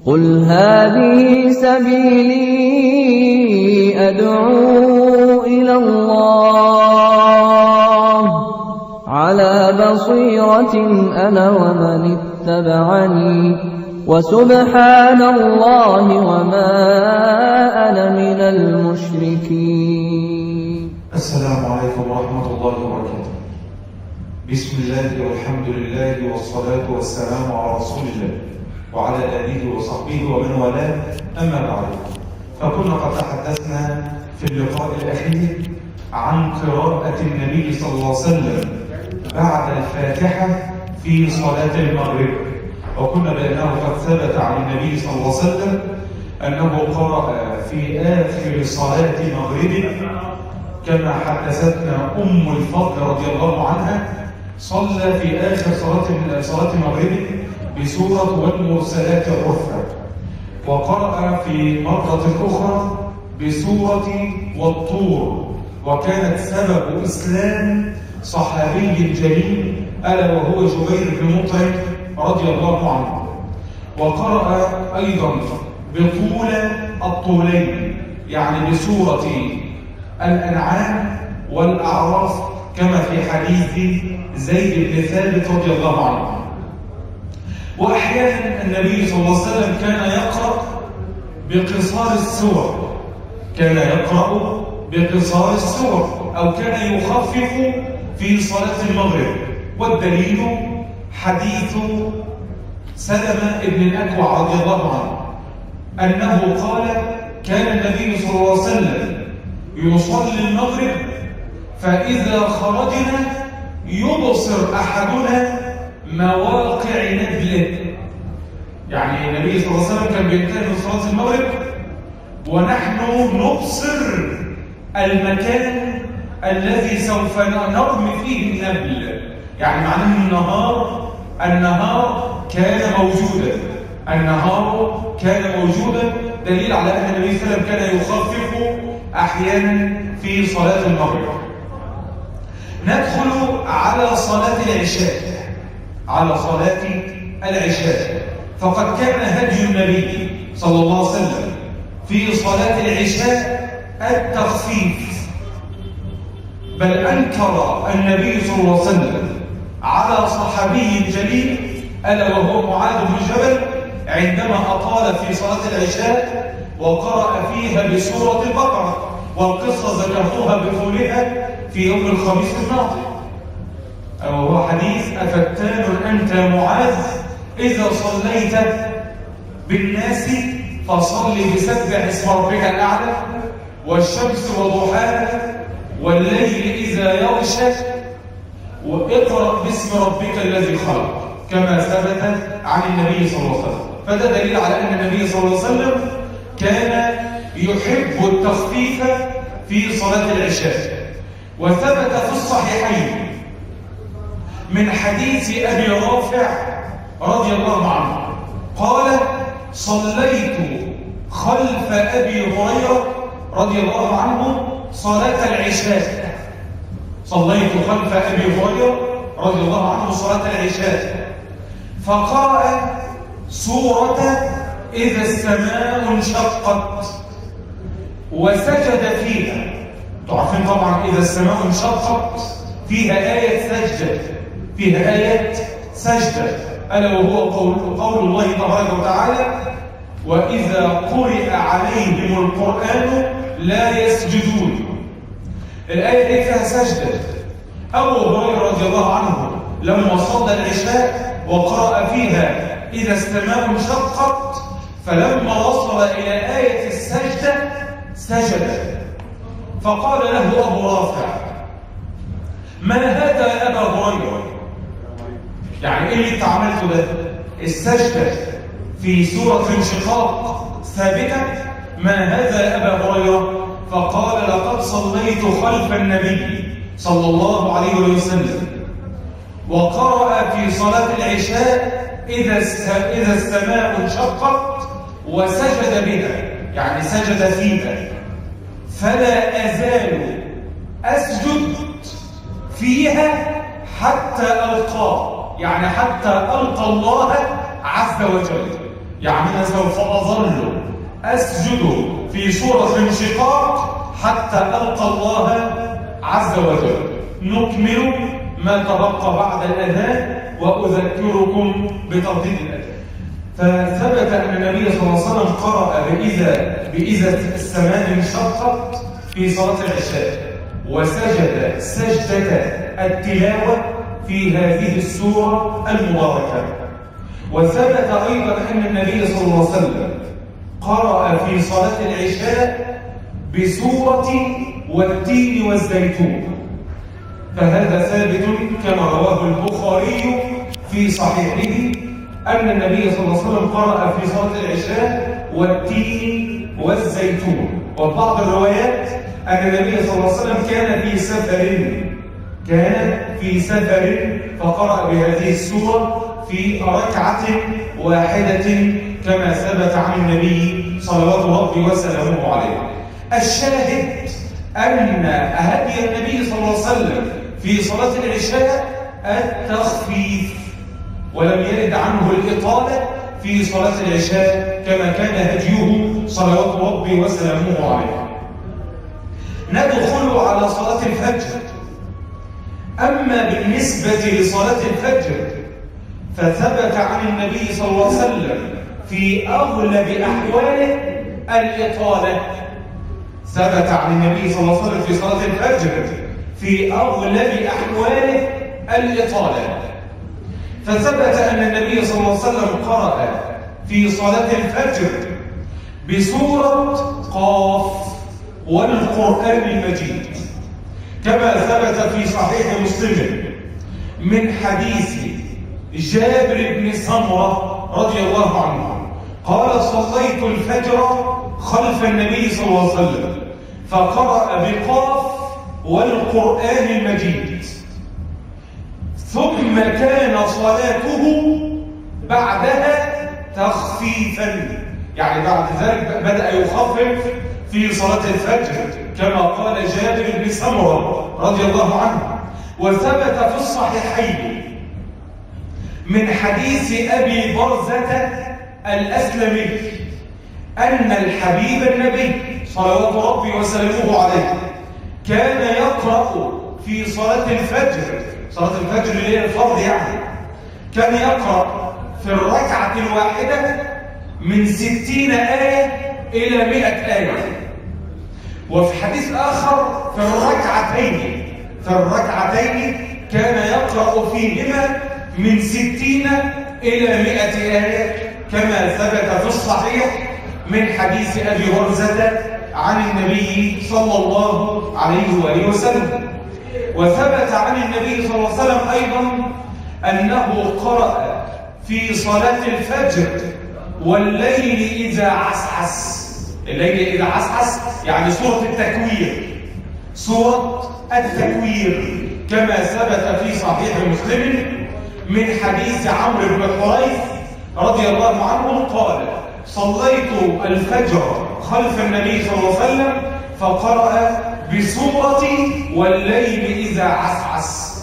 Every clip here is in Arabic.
قُلْ هَٰذِهِ سَبِيلِي أَدْعُو إِلَى اللَّهِ ۚ عَلَىٰ بَصِيرَةٍ أَنَا وَمَنِ اتَّبَعَنِي ۖ وَسُبْحَانَ اللَّهِ وَمَا أَنَا مِنَ الْمُشْرِكِينَ. السلام عليكم ورحمة الله وبركاته. بسم الله والحمد لله والصلاة والسلام على رسول الله وعلى آله وصحبه ومن والاه، أما بعد، فكنا قد تحدثنا في اللقاء الأخير عن قراءة النبي صلى الله عليه وسلم بعد الفاتحة في صلاة المغرب، وكنا بأنه قد ثبت عن النبي صلى الله عليه وسلم أنه قرأ في آخر صلاة مغرب كما حدثتنا أم الفضل رضي الله عنها، صلى في آخر صلاة مغرب بسورة والمرسلات عرفا، وقرأ في مرة أخرى بسورة والطور، وكانت سبب إسلام صحابي جليل ألا وهو جبير بن مطعم رضي الله عنه. وقرأ أيضا بطول الطولين، يعني بسورة الأنعام والأعراف، كما في حديث زيد بن ثابت رضي الله عنه. وأحيانا النبي صلى الله عليه وسلم كان يقرأ بقصار السور، أو كان يخفف في صلاة المغرب. والدليل حديث سلمة بن الأكوع رضي الله عنه أنه قال: كان النبي صلى الله عليه وسلم يصلي المغرب فإذا خرجنا يبصر أحدنا مواقع نبله. يعني النبي صلى الله عليه وسلم كان بينتهي من صلاة المغرب ونحن نبصر المكان الذي سوف نرمي فيه النبل، يعني معناه النهار كان موجودا، دليل على أن النبي صلى الله عليه وسلم كان يخفف أحيانا في صلاة المغرب. ندخل على صلاة العشاء، فقد كان هدي النبي صلى الله عليه وسلم في صلاة العشاء التخفيف، بل أنكر النبي صلى الله عليه وسلم على صحابي جليل ألا وهو معاذ بن جبل عندما أطال في صلاة العشاء وقرأ فيها بسورة البقرة، والقصة ذكرتها بطولها في يوم الخميس الماضي، وهو حديث: أفتان أنت معاذ إذا صليت بالناس فصل بسبح اسم ربك الأعلى والشمس وضحاها والليل إذا يغشى واقرأ باسم ربك الذي خلق، كما ثبت عن النبي صلى الله عليه وسلم. فده دليل على أن النبي صلى الله عليه وسلم كان يحب التخفيف في صلاة العشاء. وثبت في الصحيحين من حديث أبي رافع رضي الله عنه قال: صليت خلف أبي هريرة رضي الله عنه صلاة العشاء، فقرأ سورة إذا السماء انشقت وسجد فيها. تعرفين طبعا إذا السماء انشقت فيها آية سجدة ألا وهو قول الله تبارك وتعالى: وإذا قرئ عليهم القرآن لا يسجدون. الآية دي فيها سجدة. أبو هريرة رضي الله عنه لما صلى العشاء وقرأ فيها إذا السماء انشقت، فلما وصل إلى آية السجدة سجد، فقال له أبو رافع: ما هذا يا أبا هريرة؟ يعني إيه اللي انت عملته ده؟ السجدة في سورة الانشقاق ثابتة، ما هذا يا أبا هريرة؟ فقال: لقد صليت خلف النبي صلى الله عليه وسلم وقرأ في صلاة العشاء إذا السماء انشقت وسجد بها، يعني سجد فيها، فلا أزال أسجد فيها حتى ألقاه، يعني حتى ألقى الله عز وجل. يعني أنا سوف أظل أسجد في سورة الانشقاق حتى ألقى الله عز وجل. نكمل ما تبقى بعد الأذان وأذكركم بترديد الأذان. فثبت أن النبي صلى الله عليه وسلم قرأ بإذا السماء انشقت في صلاة العشاء، وسجد سجدة التلاوة في هذه السورة المباركة. وثبت أيضا أن النبي صلى الله عليه وسلم قرأ في صلاة العشاء بسورة والتين والزيتون، فهذا ثابت كما رواه البخاري في صحيحه أن النبي صلى الله عليه وسلم قرأ في صلاة العشاء والتين والزيتون. وبعض الروايات أن النبي صلى الله عليه وسلم كان في سفر فقرأ بهذه السورة في ركعة واحدة كما ثبت عن النبي صلوات ربي وسلامه عليه. الشاهد أن هدي النبي صلى الله عليه وسلم في صلاة العشاء التخفيف، ولم يرد عنه الإطالة في صلاة العشاء كما كان هديه صلوات ربي وسلامه عليه. ندخل على صلاة الفجر. أما بالنسبة لصلاة الفجر فثبت عن النبي صلى الله عليه وسلم في أغلب أحواله الإطالة. ثبت عن النبي صلى الله عليه وسلم في صلاة الفجر في أغلب أحواله الإطالة. فثبت أن النبي صلى الله عليه وسلم قرأ في صلاة الفجر بسورة قاف والقرآن المجيد، كما ثبت في صحيح مسلم من حديث جابر بن سمرة رضي الله عنه قال: صليت الفجر خلف النبي صلى الله عليه وسلم فقرأ بقاف والقرآن المجيد، ثم كان صلاته بعدها تخفيفا، يعني بعد ذلك بدأ يخفف في صلاة الفجر كما قال جابر بن سمرة رضي الله عنه. وثبت في الصحيحين من حديث أبي برزة الأسلمي أن الحبيب النبي صلوات ربي وسلامه عليه كان يقرأ في صلاة الفجر، صلاة الفجر اللي هي الفرض يعني، كان يقرأ في الركعة الواحدة من 60 آية إلى 100 آية. وفي حديث آخر في الركعتين كان يقرأ فيهما من 60 إلى 100 آية كما ثبت في الصحيح من حديث أبي برزة عن النبي صلى الله عليه وآله وسلم. وثبت عن النبي صلى الله عليه وسلم أيضا أنه قرأ في صلاة الفجر والليل إذا عسعس. الليل إذا عسعس يعني سورة التكوير كما ثبت في صحيح مسلم من حديث عمرو بن الحريث رضي الله عنه قال: صليت الفجر خلف النبي صلى الله عليه وسلم فقرأ بسورة والليل إذا عسعس،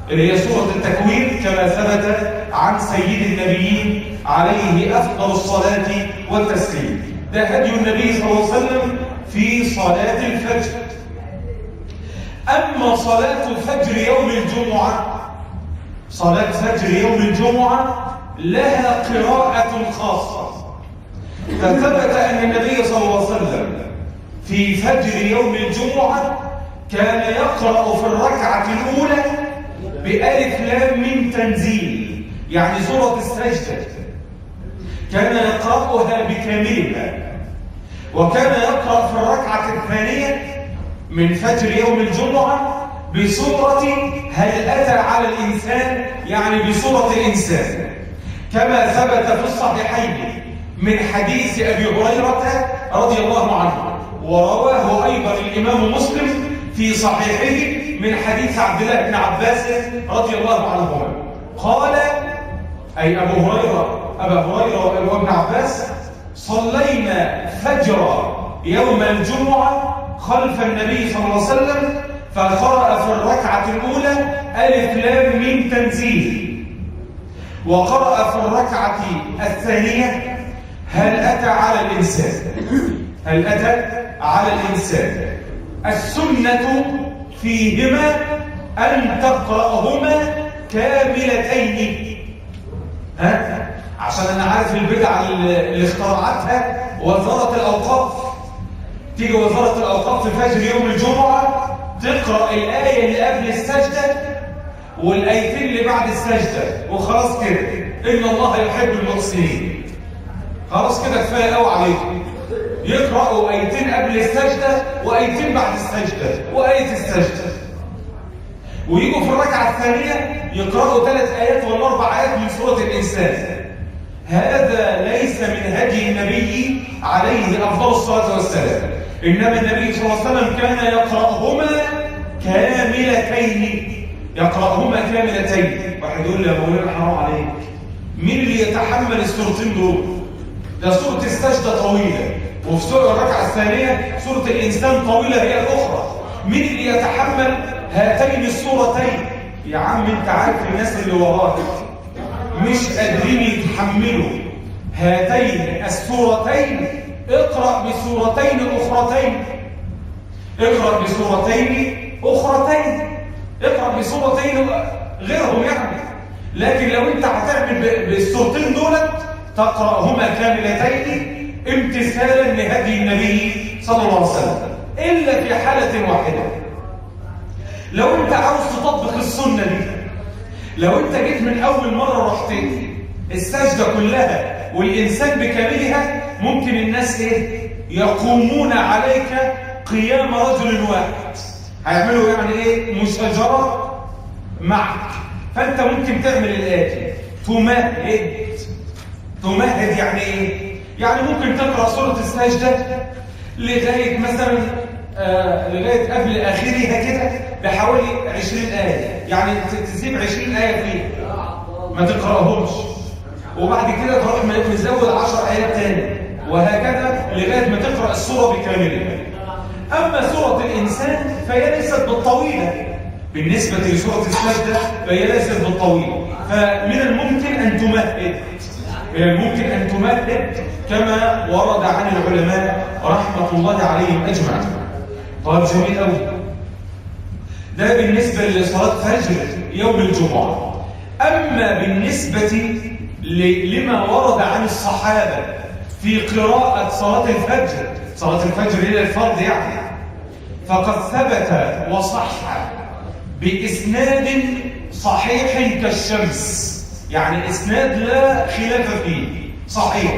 اللي هي سورة التكوير كما ثبت عن سيد النبيين عليه أفضل الصلاة والتسليم. ده هدي النبي صلى الله عليه وسلم في صلاة الفجر. أما صلاة فجر يوم الجمعة، صلاة فجر يوم الجمعة لها قراءة خاصة. فثبت أن النبي صلى الله عليه وسلم في فجر يوم الجمعة كان يقرأ في الركعة الأولى بألف لام من تنزيل، يعني سورة السجدة، كان يقرأها بكاملها. وكان يقرأ في الركعة الثانية من فجر يوم الجمعة بسورة هل أتى على الإنسان، يعني بسورة الإنسان، كما ثبت في الصحيحين من حديث أبي هريرة رضي الله عنه. ورواه أيضا الإمام مسلم في صحيحه من حديث عبد الله بن عباس رضي الله عنهما قال، أي أبا هريرة وابن عباس: صلينا فجر يوم الجمعة خلف النبي صلى الله عليه وسلم فقرأ في الركعة الأولى ألف لام من تنزيل، وقرأ في الركعة الثانية هل أتى على الإنسان السنة فيهما أن تقرأهما كاملتين. عشان أنا عارف البدع اللي اخترعتها وزارة الأوقاف. تيجي وزارة الأوقاف في فجر يوم الجمعة تقرأ الآية اللي قبل السجدة والآيتين اللي بعد السجدة وخلاص كده، إن الله يحب المحسنين. خلاص كده كفاية قوي عليكم. يقرأوا آيتين قبل السجدة وآيتين بعد السجدة وآية السجدة، ويجوا في الركعة الثانية يقرأوا 3 آيات ولا 4 آيات من سورة الإنسان. هذا ليس من هدي النبي عليه أفضل الصلاة والسلام. إنما النبي صلى الله عليه وسلم كان يقرأهما كاملتين. واحد يقول لي يا مولانا حرام عليك، مين اللي يتحمل السورتين دول؟ ده سورة السجدة طويلة، وفي سورة الركعة الثانية سورة الإنسان طويلة هي الأخرى. مين اللي يتحمل هاتين السورتين؟ يا عم انت عارف الناس اللي وراك مش قادرين يتحملوا هاتين السورتين. اقرأ بسورتين أخرتين. اقرأ بسورتين غيرهم يعني. لكن لو انت هتعمل بالسورتين دولت تقرأهما كاملتين امتثالا لهدي النبي صلى الله عليه وسلم، إلا في حالة واحدة. لو انت عاوز تطبق السنة دي، لو انت جيت من أول مرة رحت السجدة كلها والإنسان بكاملها، ممكن الناس يقومون عليك قيام رجل واحد، هيعملوا يعني مشاجرة معك. فأنت ممكن تعمل الآتي: تمهد يعني يعني ممكن تقرأ سورة السجدة لغاية مثلا لغاية قبل آخرها كده بحوالي 20 آية، يعني تسيب 20 آية فيه ما تقرأهمش، وبعد كده تروح مزود 10 آيات تاني، وهكذا لغاية ما تقرأ السورة بكاملها. أما سورة الإنسان فهي ليست بالطويلة بالنسبة لسورة السجدة، فهي ليست بالطويلة، فمن الممكن أن تمهد كما ورد عن العلماء رحمة الله عليهم أجمعين. طيب جميل أوي. ده بالنسبة لصلاة فجر يوم الجمعة. أما بالنسبة لما ورد عن الصحابة في قراءة صلاة الفجر إلى الفرض يعني، فقد ثبت وصح بإسناد صحيح كالشمس، يعني إسناد لا خلاف فيه، صحيح،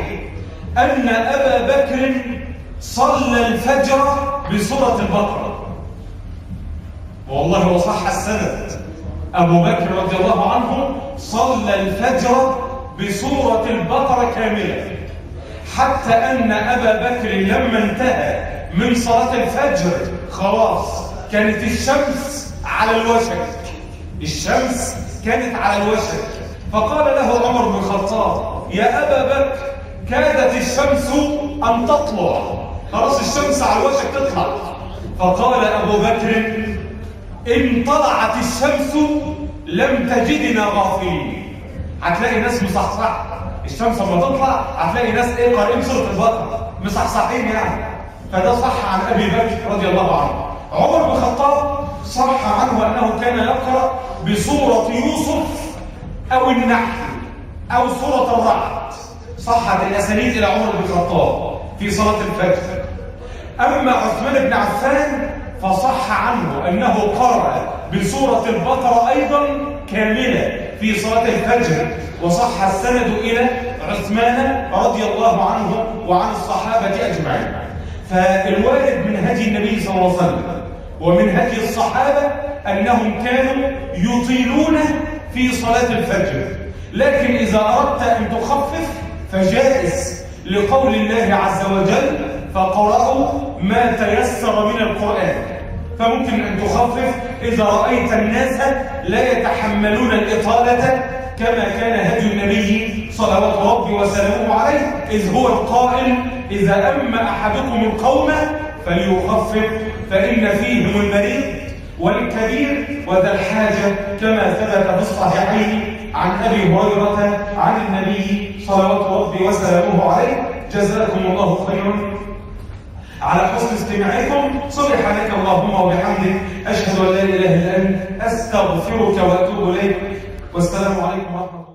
أن أبا بكر صلى الفجر بسورة البقرة. والله وصح السند، أبو بكر رضي الله عنه صلى الفجر بسورة البقرة كاملة، حتى أن أبا بكر لما انتهى من صلاة الفجر خلاص كانت الشمس على الوشك، فقال له عمر بن الخطاب: يا أبا بكر كادت الشمس أن تطلع، خلاص الشمس على الوشك تطلع. فقال أبو بكر: إن طلعت الشمس لم تجدنا غافلين. هتلاقي ناس مصحصح، الشمس لما تطلع هتلاقي ناس قارئين سورة البقرة مصحصحين يعني. فده صح عن أبي بكر رضي الله عنه. عمر بن الخطاب صح عنه أنه كان يقرأ بسورة يوسف أو النحل أو سورة الرعد، صحت الأسانيد إلى عمر بن الخطاب في صلاة الفجر. أما عثمان بن عفان فصح عنه أنه قرأ بسورة البقرة أيضا كاملة في صلاة الفجر، وصح السند إلى عثمان رضي الله عنه وعن الصحابة أجمعين. فالوارد من هدي النبي صلى الله عليه وسلم ومن هدي الصحابة أنهم كانوا يطيلون في صلاة الفجر، لكن إذا أردت أن تخفف فجائز، لقول الله عز وجل: فقرأوا ما تيسر من القرآن. فممكن أن تخفف إذا رأيت الناس لا يتحملون الإطالة، كما كان هدي النبي صلوات ربي وسلامه عليه، إذ هو القائل: إذا أما أحدكم القوم فليخفف فإن فيهم المريض والكبير وذا الحاجة، كما ثبت في الصحيحين عن أبي هريرة عن النبي صلوات ربي وسلامه عليه. جزاكم الله خيرا على حسن استماعكم. سبحانك اللهم وبحمدك، أشهد أن لا إله إلا أنت، أستغفرك وأتوب إليك. والسلام عليكم ورحمة الله.